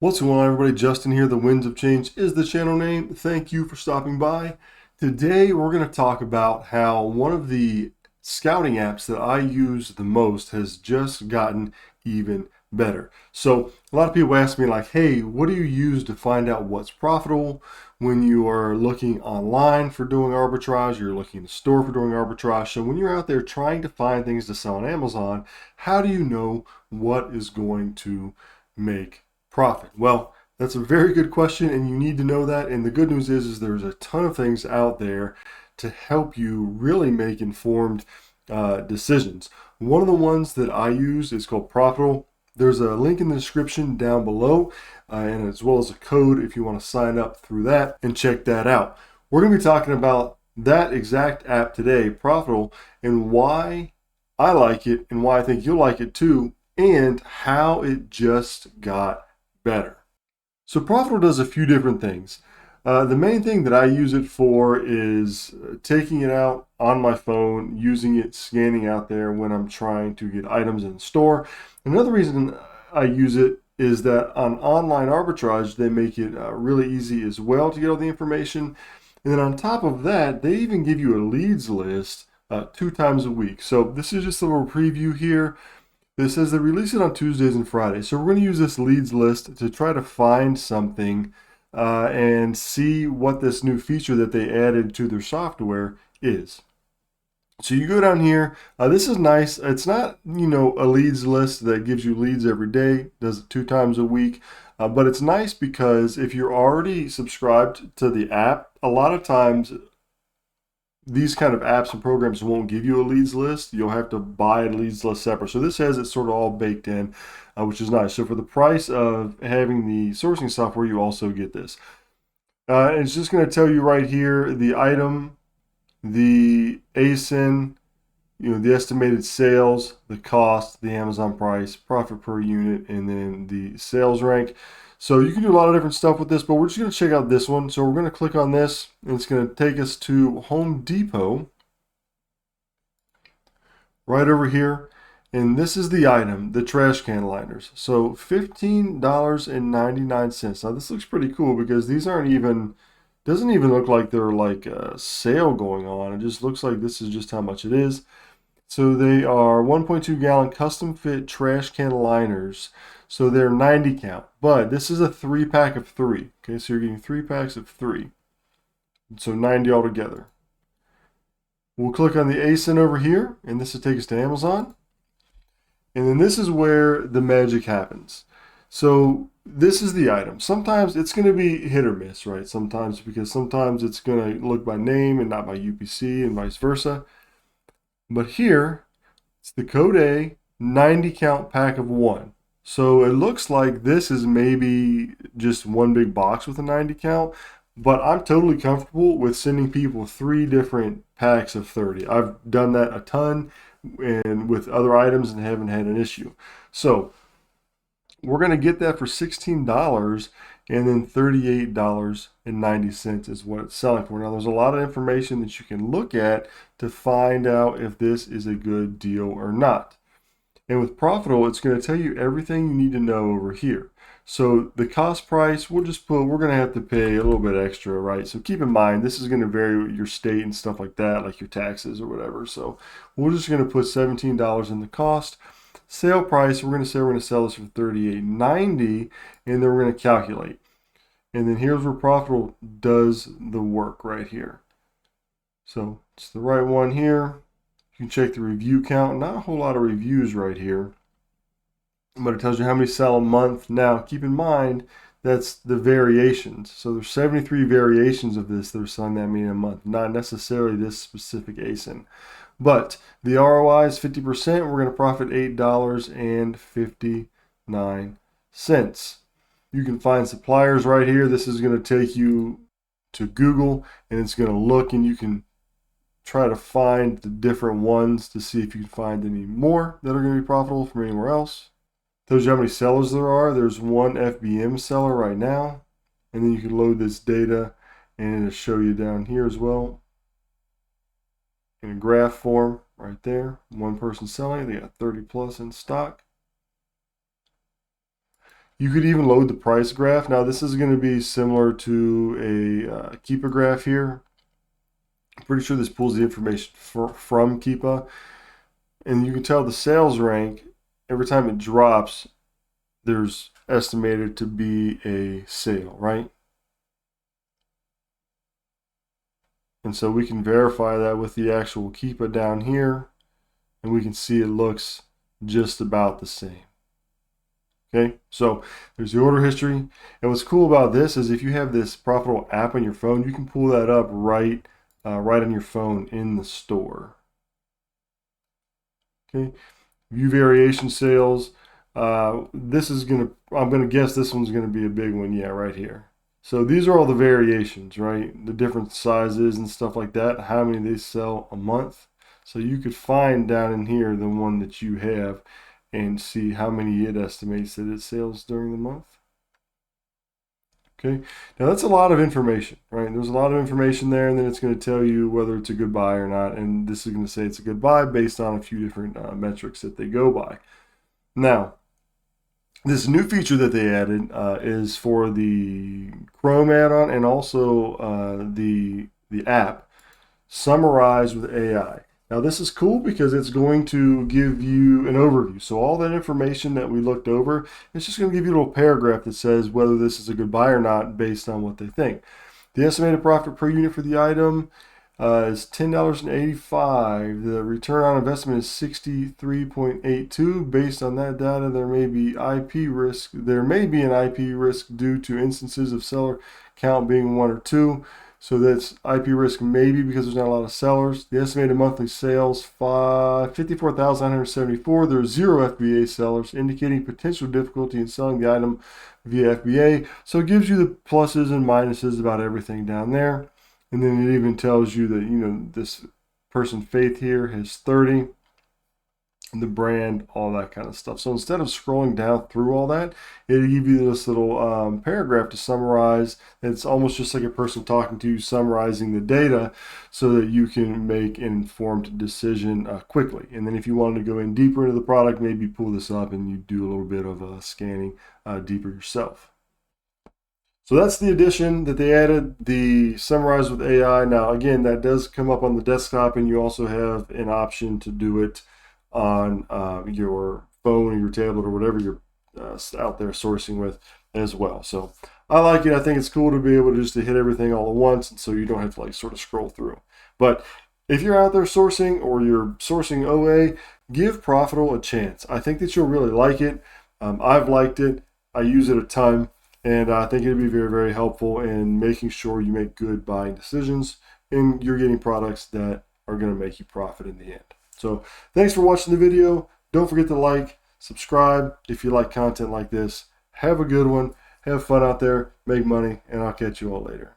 What's going on, everybody? Justin here. The Winds of Change is the channel name. Thank you for stopping by. Today we're going to talk about how one of the scouting apps that I use the most has just gotten even better. So a lot of people ask me like, hey, what do you use to find out what's profitable when you are looking online for doing arbitrage, you're looking in the store for doing arbitrage. So when you're out there trying to find things to sell on Amazon, how do you know what is going to make profit? Well, that's a very good question, and you need to know that. And the good news is there's a ton of things out there to help you really make informed decisions. One of the ones that I use is called Profitl. There's a link in the description down below, and as well as a code if you want to sign up through that and check that out. We're going to be talking about that exact app today, Profitl, and why I like it and why I think you'll like it too, and how it just got better. So Profitl does a few different things. The main thing that I use it for is taking it out on my phone, using it, scanning out there when I'm trying to get items in the store. Another reason I use it is that on online arbitrage, they make it really easy as well to get all the information. And then on top of that, they even give you a leads list 2 times a week. So this is just a little preview here. It says they release it on Tuesdays and Fridays. So we're going to use this leads list to try to find something and see what this new feature that they added to their software is. So you go down here. This is nice. It's not, a leads list that gives you leads every day, does it 2 times a week. But it's nice because if you're already subscribed to the app, a lot of times these kind of apps and programs won't give you a leads list. You'll have to buy a leads list separate. So this has it sort of all baked in, which is nice. So for the price of having the sourcing software, you also get this. And it's just going to tell you right here the item, the ASIN, the estimated sales, the cost, the Amazon price, profit per unit, and then the sales rank. So you can do a lot of different stuff with this, but we're just going to check out this one. So we're going to click on this, and it's going to take us to Home Depot right over here. And this is the item, the trash can liners. So $15.99. Now this looks pretty cool because these aren't even, doesn't even look like they're like a sale going on. It just looks like this is just how much it is. So they are 1.2 gallon custom fit trash can liners. So they're 90 count, but this is a 3-pack of 3. Okay, so you're getting 3 packs of 3. So 90 altogether. We'll click on the ASIN over here, and this will take us to Amazon. And then this is where the magic happens. So this is the item. Sometimes it's going to be hit or miss, right? Sometimes because sometimes it's going to look by name and not by UPC and vice versa. But here, it's the code A 90 count pack of 1. So it looks like this is maybe just one big box with a 90 count, but I'm totally comfortable with sending people 3 different packs of 30. I've done that a ton and with other items and haven't had an issue. So we're going to get that for $16, and then $38.90 is what it's selling for. Now there's a lot of information that you can look at to find out if this is a good deal or not. And with Profitl, it's going to tell you everything you need to know over here. So the cost price, we're going to have to pay a little bit extra, right? So keep in mind, this is going to vary with your state and stuff like that, like your taxes or whatever. So we're just going to put $17 in the cost. Sale price, we're going to say we're going to sell this for $38.90, and then we're going to calculate. And then here's where Profitl does the work right here. So it's the right one here. You can check the review count. Not a whole lot of reviews right here, but it tells you how many sell a month. Now, keep in mind, that's the variations. So there's 73 variations of this that are selling that many a month, not necessarily this specific ASIN. But the ROI is 50%. We're going to profit $8.59. You can find suppliers right here. This is going to take you to Google, and it's going to look, and you can try to find the different ones to see if you can find any more that are going to be profitable from anywhere else. Tells you how many sellers there are. There's one FBM seller right now, and then you can load this data, and it'll show you down here as well in a graph form right there. One person selling, they got 30 plus in stock. You could even load the price graph. Now this is going to be similar to a Keepa graph here. I'm pretty sure this pulls the information from Keepa. And you can tell the sales rank, every time it drops, there's estimated to be a sale, right? And so we can verify that with the actual Keepa down here, and we can see it looks just about the same. Okay, so there's the order history. And what's cool about this is if you have this Profitl app on your phone, you can pull that up right on your phone in the store. Okay, view variation sales. This is I'm gonna guess this one's gonna be a big one. Yeah, right here. So these are all the variations, right? The different sizes and stuff like that, how many they sell a month. So you could find down in here the one that you have and see how many it estimates that it sells during the month. Okay, now that's a lot of information, right? There's a lot of information there, and then it's going to tell you whether it's a good buy or not. And this is going to say it's a good buy based on a few different metrics that they go by. Now, this new feature that they added is for the Chrome add-on and also the app, Summarize with AI. Now this is cool because it's going to give you an overview. So all that information that we looked over, it's just going to give you a little paragraph that says whether this is a good buy or not based on what they think. The estimated profit per unit for the item is $10.85. The return on investment is 63.82. Based on that data, there may be IP risk. There may be an IP risk due to instances of seller count being 1 or 2. So that's IP risk maybe because there's not a lot of sellers. The estimated monthly sales, 54,974. There's 0 FBA sellers, indicating potential difficulty in selling the item via FBA. So it gives you the pluses and minuses about everything down there. And then it even tells you that, you know, this person Faith here has 30. The brand, all that kind of stuff. So instead of scrolling down through all that, it'll give you this little paragraph to summarize. It's almost just like a person talking to you, summarizing the data so that you can make an informed decision quickly. And then if you wanted to go in deeper into the product, maybe pull this up and you do a little bit of scanning deeper yourself. So that's the addition that they added, the Summarize with AI. Now, again, that does come up on the desktop, and you also have an option to do it on your phone or your tablet or whatever you're out there sourcing with as well. So I like it. I think it's cool to be able to just to hit everything all at once, and so you don't have to like sort of scroll through. But if you're out there sourcing or you're sourcing OA, give Profitl a chance. I think that you'll really like it. I've liked it. I use it a ton, and I think it'd be very, very helpful in making sure you make good buying decisions and you're getting products that are going to make you profit in the end. So thanks for watching the video. Don't forget to like, subscribe if you like content like this. Have a good one. Have fun out there. Make money. And I'll catch you all later.